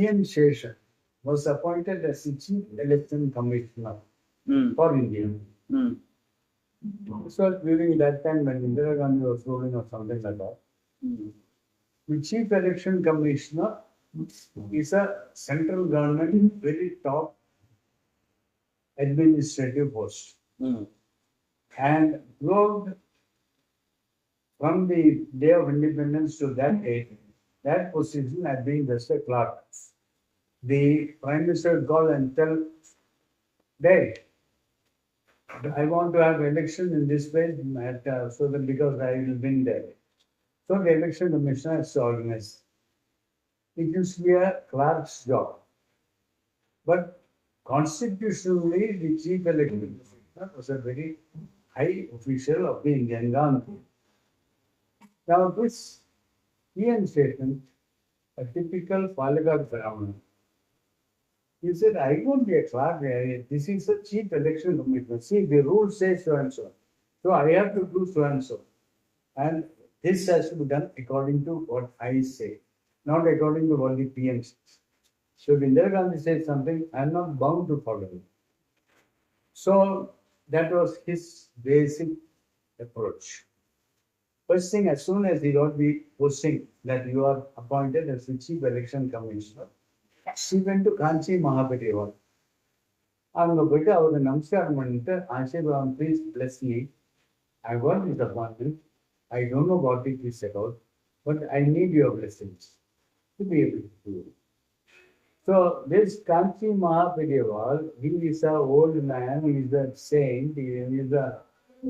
T.N.Sheshan was appointed as the Chief Election Commissioner for India. This was during that time when Indira Gandhi was ruling or something like that. The Chief Election Commissioner is a central government very top administrative post. And throughout from the day of independence to that date, that position had been just a clerk. The Prime Minister would call and tell, "Dad, I want to have election in this place so that because I will win there." So the election commissioner has to organize. It used to be a clerk's job. But constitutionally, the chief election commissioner was a very high official of the Indian government. Now, this T.N.Sheshan, a typical Palakkad Brahmin, he said, "I won't be a clerk. This is a chief election commissioner. See, the rule says so and so. So I have to do so and so. And this has to be done according to what I say, not according to what the PM says. So if Indira Gandhi says something, I am not bound to follow it." So that was his basic approach. First thing, as soon as he got the posting that you are appointed as the chief election commissioner, he went to Kanchi Mahaparivar. அங்க போயிட்டு அவரை நமஸ்காரம் பண்ணிட்டு, "ஆசீர்வாதம், please bless me. I got this appointment. I don't know what it is about, but I need your blessings to be able to do it." So this Kanchi Mahaparivar, he is an old man, he is a saint, he is a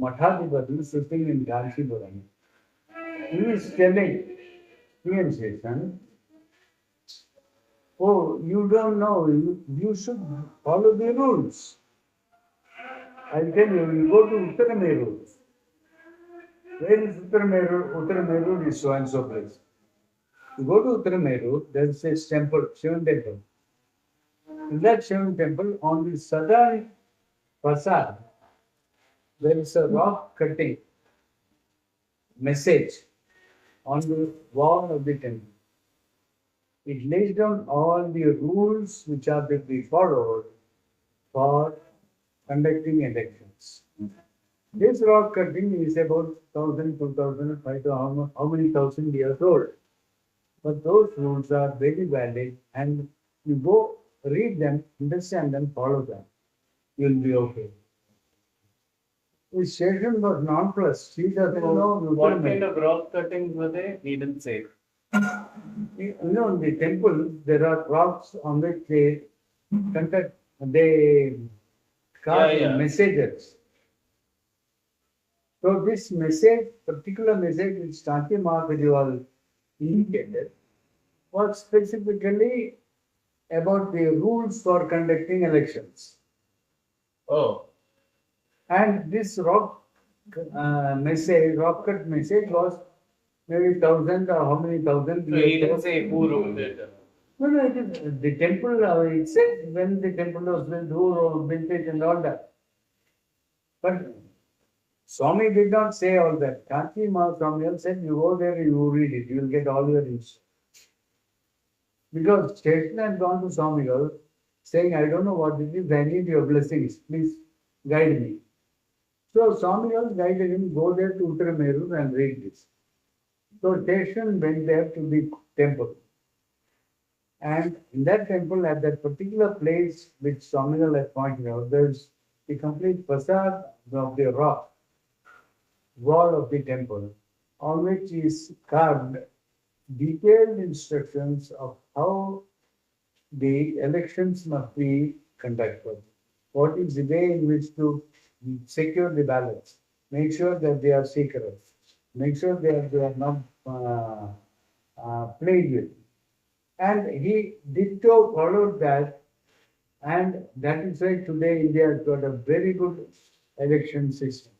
Mathadipati sitting in Kanchipuram. He is telling T.N.Sheshan, "Oh, you don't know, you should follow the rules. I'll tell you, you go to Uttarameru. Where is Uttarameru? Uttarameru is so and so place. You go to Uttarameru, there is a temple, Shivan temple. In that Shivan temple, on the southern facade, there is a rock cutting message on the wall of the temple. It lays down all the rules which are to be followed for conducting elections. This rock cutting is about 1,000, 2,000, 5,000, how many thousand years old. But those rules are very valid, and you go read them, understand them, follow them. You'll be okay. His Sheshan was nonplussed. He doesn't know. What kind of rock cuttings were they? He didn't say. You know, in the temple, there are rocks on which they conduct, they carve messages. So this message, particular message which Kanchi Mahaparivar indicated, was specifically about the rules for conducting elections. Oh. And this rock message, rock cut message was maybe 1,000 or how many thousand. So he didn't say who wrote it. No, it is the temple. It said when the temple was built, who built it and all that. But Swami did not say all that. Kanchi Mahaswami said, "You go there, you read it, you will get all your instructions." Because Sheshan had gone to Swami saying, "I don't know what it is, I need your blessings, please guide me." So Swami guided him, "Go there to Uttarameru and read this." So Sheshan went there to the temple. And in that temple, at that particular place which Swami had pointed out, there's the complete facade of the rock wall of the temple, on which is carved detailed instructions of how the elections must be conducted. What is the way in which to secure the ballots? Make sure that they are secret. Make sure they are not played with. And he ditto followed that, and that is why today India has got a very good election system.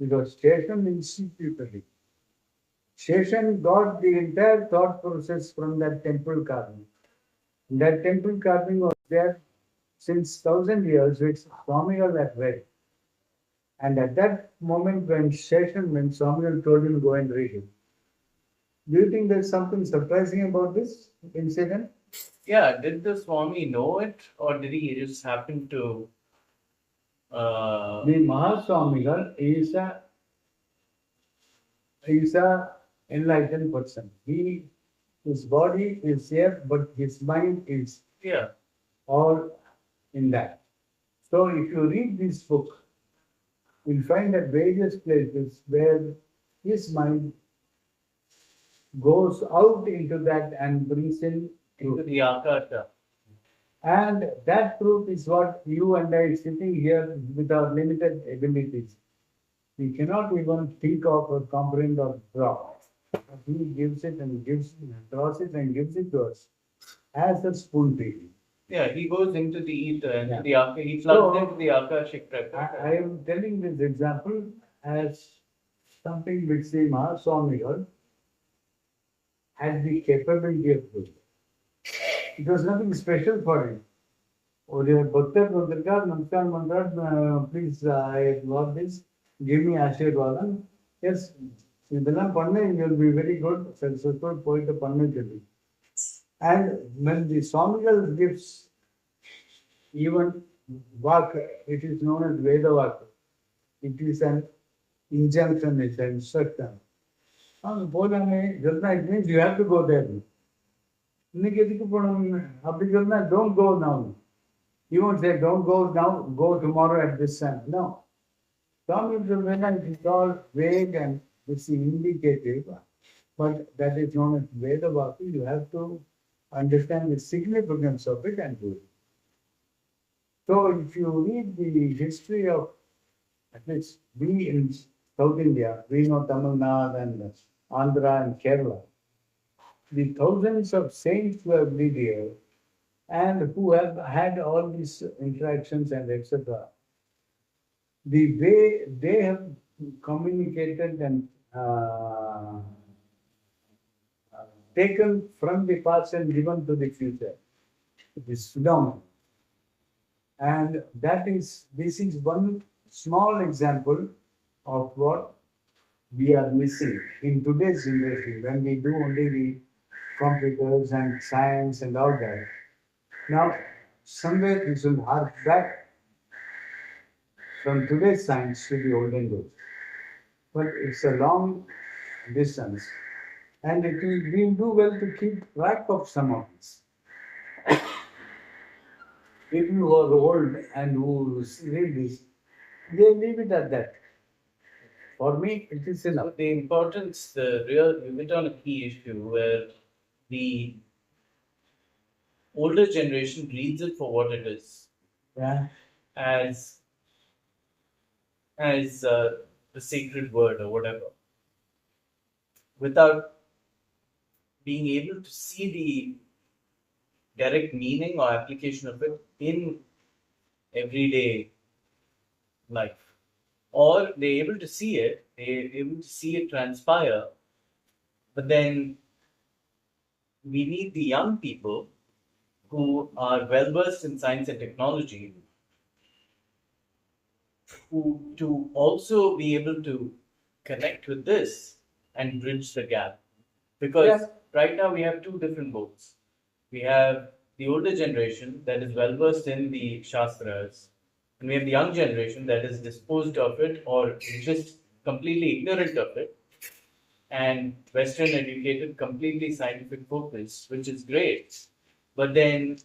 Because Sheshan instituted it. Sheshan got the entire thought process from that temple carving. That temple carving was there since 1,000 years, which Swami had read. And at that moment when Swami told him, "Go and read it." Do you think there's something surprising about this incident? Yeah, did the Swami know it, or did he just happen to? The Mahaswamigal is a enlightened person. His body is here, but his mind is Yeah, all in that. So if you read this book, you'll find at various places where his mind goes out into that and brings in into truth. the Akasha. And that truth is what you and I sitting here with our limited abilities. We cannot even think of or comprehend or draw. He gives it and gives it, draws it and gives it to us as a spoon feeding. Yeah, he goes into the ether, into Yeah. the Akasha. He plugs So, into the Akashic I record. am telling this example as something which the Mahaswamigal had the capability of doing. It was nothing special for him. ஒரு பக்தர் வந்திருக்கார் நமஸ்காரம் பண்றார் please I what this give me ஆசீர்வாதம் S இதெல்லாம் பண்ண you will be very good successful போயிட்டு பண்ண சொல்லி and when the Swamigal gives even Vak, it is known as Veda Vak. It is an injunction, it's an instruction. போதாங்க சொன்னா it means you have to go there. இன்னைக்கு எதுக்கு போனோம் அப்படி சொன்னா don't go now. You won't say, don't go now, go tomorrow at this time. No. Swami Vivekananda is all vague and it's indicative, but that is known as Veda Vaki. You have to understand the significance of it and do it. So if you read the history of, at least we in South India, we know Tamil Nadu and Andhra and Kerala, the thousands of saints who have lived here and who have had all these interactions and etc. The way they have communicated and taken from the past and given to the future, it is phenomenal. And this is one small example of what we are missing in today's generation when we do only the computers and science and all that. Now, somewhere we should hark back from today's science to the olden days. But it's a long distance, and we'll do well to keep track of some of this. People who are old and who read this, they leave it at that. For me, it is enough. So the importance, you hit on a key issue where the older generation reads it for what it is, Yeah. as the sacred word or whatever, without being able to see the direct meaning or application of it in everyday life. Or they're able to see it, they're able to see it transpire, but then we need the young people who are well versed in science and technology to also be able to connect with this and bridge the gap. Because right now we have two different boats. We have the older generation that is well versed in the shastras, and we have the young generation that is disposed of it or just completely ignorant of it, and Western educated, completely scientific focused, which is great. But then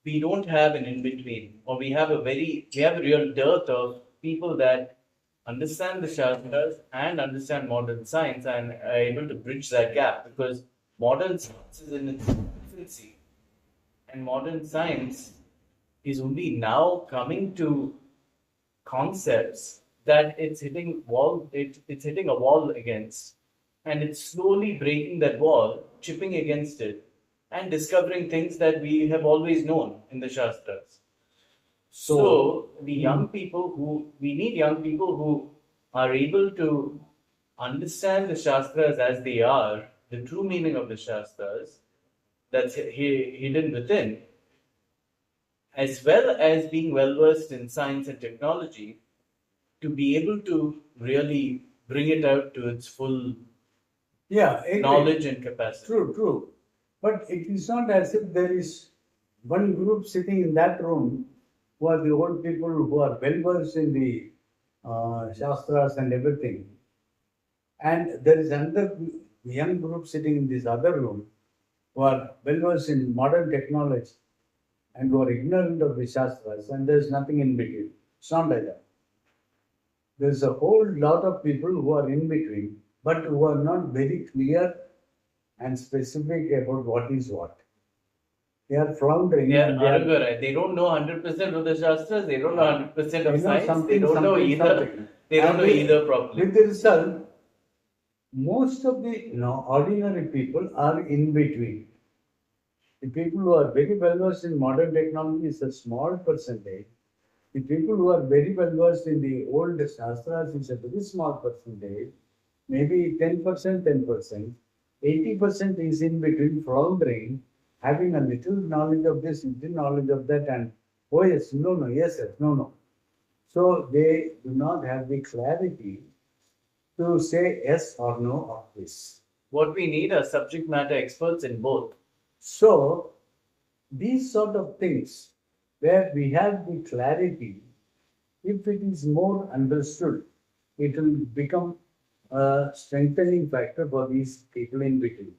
we don't have an in between, or we have a real dearth of people that understand the shastras and understand modern science and are able to bridge that gap, because modern science is in its infancy and modern science is only now coming to concepts that it's hitting a wall against, and it's slowly breaking that wall, chipping against it, and discovering things that we have always known in the shastras. So the young people we need young people who are able to understand the shastras as they are, the true meaning of the shastras that's hidden within, as well as being well versed in science and technology, to be able to really bring it out to its full knowledge and capacity. True. But it is not as if there is one group sitting in that room who are the old people who are well versed in the shastras and everything. And there is another young group sitting in this other room who are well versed in modern technology and who are ignorant of the shastras, and there is nothing in between. It's not like that. There is a whole lot of people who are in between, but who are not very clear and specific about what is what. They are floundering. They are and arugara. They don't know 100% of the shastras. They don't know 100% of they know science. They something, don't know something, either. something. They don't And know either properly. With the result, most of the ordinary people are in between. The people who are very well versed in modern technology is a small percentage. The people who are very well versed in the old shastras is a very small percentage, maybe 10%, 10%. 80% is in between, floundering, having a little knowledge of this, little knowledge of that, and oh yes, no, no, yes, yes, no, no. So they do not have the clarity to say yes or no of this. What we need are subject matter experts in both. So these sort of things where we have the clarity, if it is more understood, it will become a strengthening factor for these people in between.